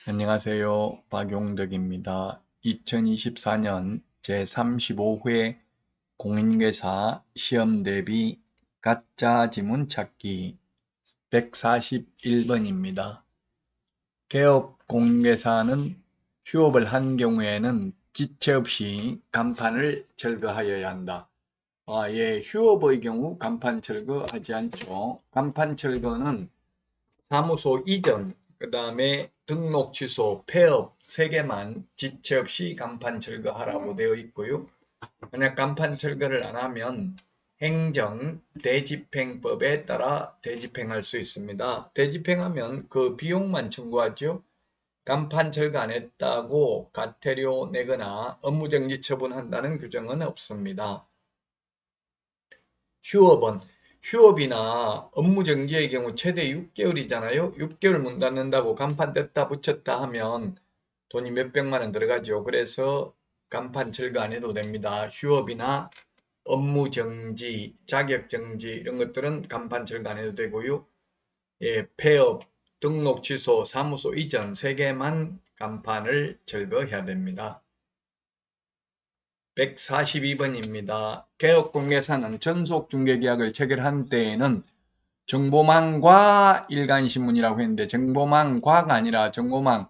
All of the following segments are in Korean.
안녕하세요. 박용덕입니다. 2024년 제35회 공인중개사 시험 대비 가짜 지문 찾기 141번입니다. 개업 공인중개사는 휴업을 한 경우에는 지체 없이 간판을 철거하여야 한다. 휴업의 경우 간판 철거하지 않죠. 간판 철거는 사무소 이전, 그 다음에 등록 취소, 폐업 3개만 지체 없이 간판 철거하라고 되어 있고요. 만약 간판 철거를 안 하면 행정 대집행법에 따라 대집행할 수 있습니다. 대집행하면 그 비용만 청구하죠. 간판 철거 안 했다고 과태료 내거나 업무정지 처분한다는 규정은 없습니다. 휴업이나 업무정지의 경우 최대 6개월이잖아요. 6개월 문 닫는다고 간판 뗐다 붙였다 하면 돈이 몇백만 원 들어가죠. 그래서 간판 철거 안 해도 됩니다. 휴업이나 업무정지, 자격정지 이런 것들은 간판 철거 안 해도 되고요. 폐업, 등록 취소, 사무소 이전 3개만 간판을 철거해야 됩니다. 142번입니다. 개업공개사는 전속중개계약을 체결한 때에는 정보망과 일간신문이라고 했는데 정보망과가 아니라 정보망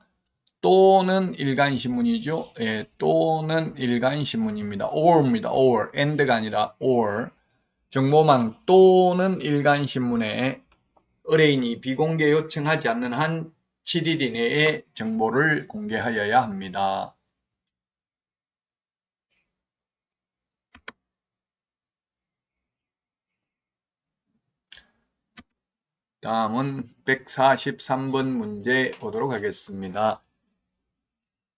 또는 일간신문이죠. 또는 일간신문입니다. or입니다. or, and가 아니라 or. 정보망 또는 일간신문에 의뢰인이 비공개 요청하지 않는 한 7일 이내에 정보를 공개하여야 합니다. 다음은 143번 문제 보도록 하겠습니다.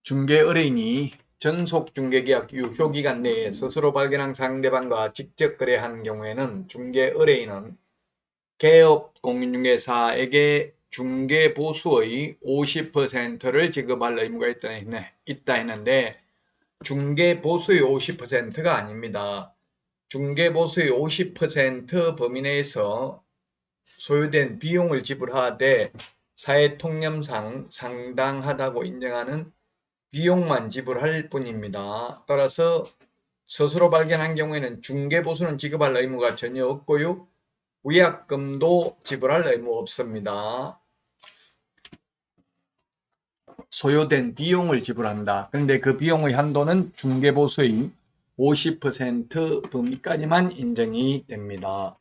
중개 의뢰인이 전속중개계약 유효기간 내에 스스로 발견한 상대방과 직접 거래한 경우에는 중개 의뢰인은 개업 공인중개사에게 중개보수의 50%를 지급할 의무가 있다 했는데 중개보수의 50%가 아닙니다. 중개보수의 50% 범위 내에서 소요된 비용을 지불하되 사회통념상 상당하다고 인정하는 비용만 지불할 뿐입니다. 따라서 스스로 발견한 경우에는 중개보수는 지급할 의무가 전혀 없고요. 위약금도 지불할 의무 없습니다. 소요된 비용을 지불한다. 그런데 그 비용의 한도는 중개보수의 50% 범위까지만 인정이 됩니다.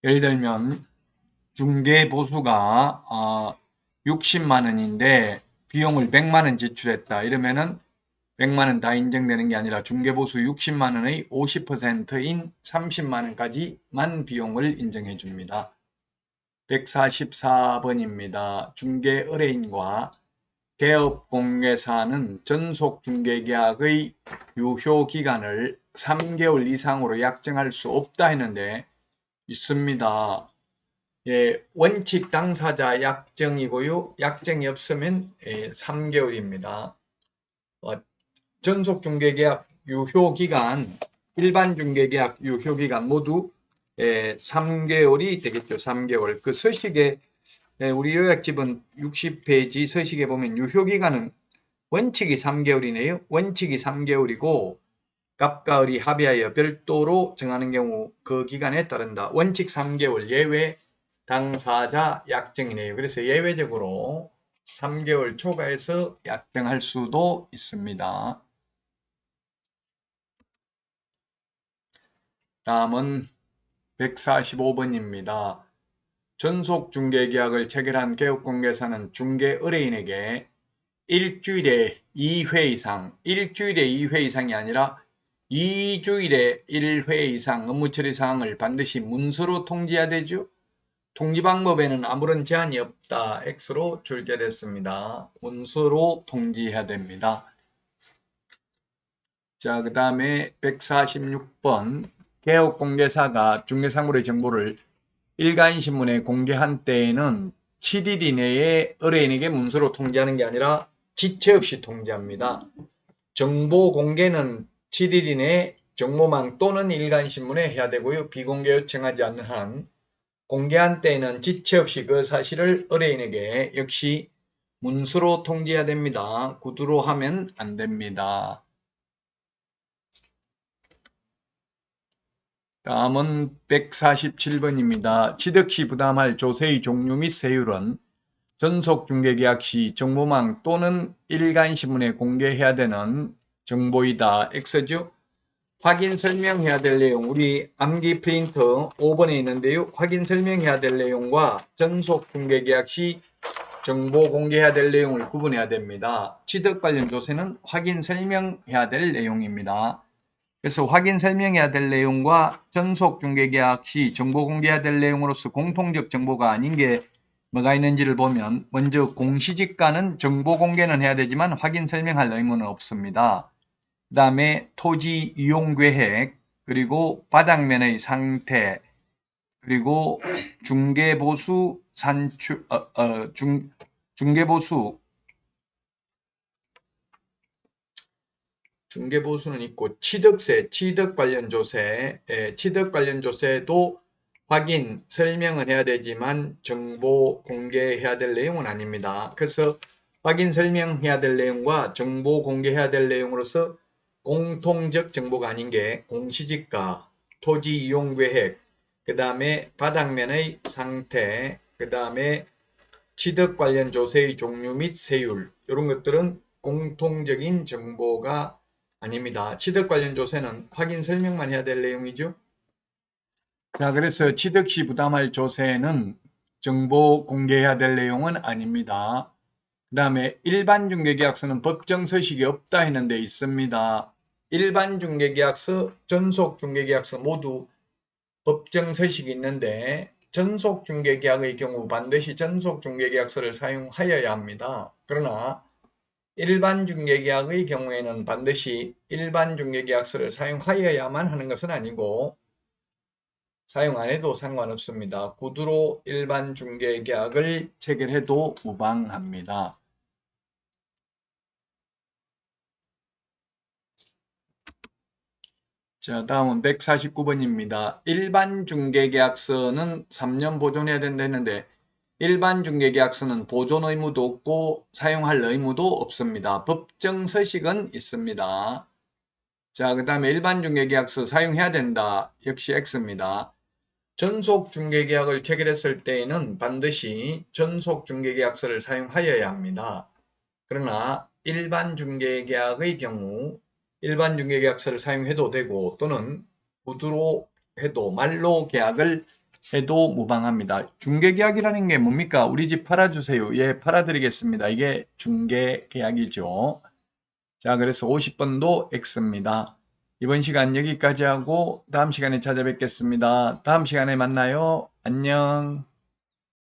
예를 들면 중개보수가 60만 원인데 비용을 100만 원 지출했다. 이러면은 100만 원 다 인정되는 게 아니라 중개보수 60만 원의 50%인 30만 원까지만 비용을 인정해 줍니다. 144번입니다. 중개 의뢰인과 개업공개사는 전속중개계약의 유효기간을 3개월 이상으로 약정할 수 없다 했는데 있습니다. 원칙 당사자 약정이고요. 약정이 없으면 3개월입니다. 전속중개계약 유효기간, 일반중개계약 유효기간 모두 3개월이 되겠죠. 3개월. 그 서식에 우리 요약집은 60페이지 서식에 보면 유효기간은 원칙이 3개월이네요. 원칙이 3개월이고 갑과 을이 합의하여 별도로 정하는 경우 그 기간에 따른다. 원칙 3개월, 예외 당사자 약정이네요. 그래서 예외적으로 3개월 초과해서 약정할 수도 있습니다. 다음은 145번입니다. 전속중개계약을 체결한 개업공개사는 중개 의뢰인에게 일주일에 2회 이상, 일주일에 2회 이상이 아니라 2주일에 1회 이상 업무처리 사항을 반드시 문서로 통지해야 되죠. 통지 방법에는 아무런 제한이 없다. X로 출제됐습니다. 문서로 통지해야 됩니다. 자, 그 다음에 146번 개업공개사가 중개사물의 정보를 일간신문에 공개한 때에는 7일 이내에 의뢰인에게 문서로 통지하는 게 아니라 지체 없이 통지합니다. 정보 공개는 7일 이내에 정보망 또는 일간신문에 해야 되고요. 비공개 요청하지 않는 한 공개한 때에는 지체 없이 그 사실을 의뢰인에게 역시 문서로 통지해야 됩니다. 구두로 하면 안 됩니다. 다음은 147번입니다. 취득시 부담할 조세의 종류 및 세율은 전속중개계약 시 정보망 또는 일간신문에 공개해야 되는 정보이다. X죠? 확인 설명해야 될 내용, 우리 암기 프린터 5번에 있는데요. 확인 설명해야 될 내용과 전속중개계약 시 정보 공개해야 될 내용을 구분해야 됩니다. 취득 관련 조세는 확인 설명해야 될 내용입니다. 그래서 확인 설명해야 될 내용과 전속중개계약 시 정보 공개해야 될 내용으로서 공통적 정보가 아닌 게 뭐가 있는지를 보면 먼저 공시지가는 정보 공개는 해야 되지만 확인 설명할 의무는 없습니다. 그 다음에 토지 이용 계획, 그리고 바닥면의 상태, 그리고 중개보수 산출, 중개보수는 있고 취득세, 취득 관련 조세, 취득 관련 조세도 확인, 설명은 해야 되지만 정보 공개해야 될 내용은 아닙니다. 그래서 확인, 설명해야 될 내용과 정보 공개해야 될 내용으로서 공통적 정보가 아닌 게 공시지가, 토지 이용 계획, 그 다음에 바닥면의 상태, 그 다음에 취득 관련 조세의 종류 및 세율, 이런 것들은 공통적인 정보가 아닙니다. 취득 관련 조세는 확인 설명만 해야 될 내용이죠. 자, 그래서 취득 시 부담할 조세는 정보 공개해야 될 내용은 아닙니다. 그 다음에 일반 중개계약서는 법정 서식이 없다 하는 데 있습니다. 일반 중개계약서, 전속 중개계약서 모두 법정 서식이 있는데 전속 중개계약의 경우 반드시 전속 중개계약서를 사용하여야 합니다. 그러나 일반 중개계약의 경우에는 반드시 일반 중개계약서를 사용하여야만 하는 것은 아니고 사용 안 해도 상관없습니다. 구두로 일반 중개계약을 체결해도 무방합니다. 자, 다음은 149번입니다. 일반 중개계약서는 3년 보존해야 된다 했는데 일반 중개계약서는 보존 의무도 없고 사용할 의무도 없습니다. 법정 서식은 있습니다. 자, 그 다음에 일반 중개계약서 사용해야 된다. 역시 X입니다. 전속 중개계약을 체결했을 때에는 반드시 전속 중개계약서를 사용하여야 합니다. 그러나 일반 중개계약의 경우 일반 중개계약서를 사용해도 되고 또는 구두로 해도 말로 계약을 해도 무방합니다. 중개계약이라는 게 뭡니까? 우리 집 팔아주세요. 예, 팔아드리겠습니다. 이게 중개계약이죠. 자, 그래서 50번도 X입니다. 이번 시간 여기까지 하고 다음 시간에 찾아뵙겠습니다. 다음 시간에 만나요. 안녕.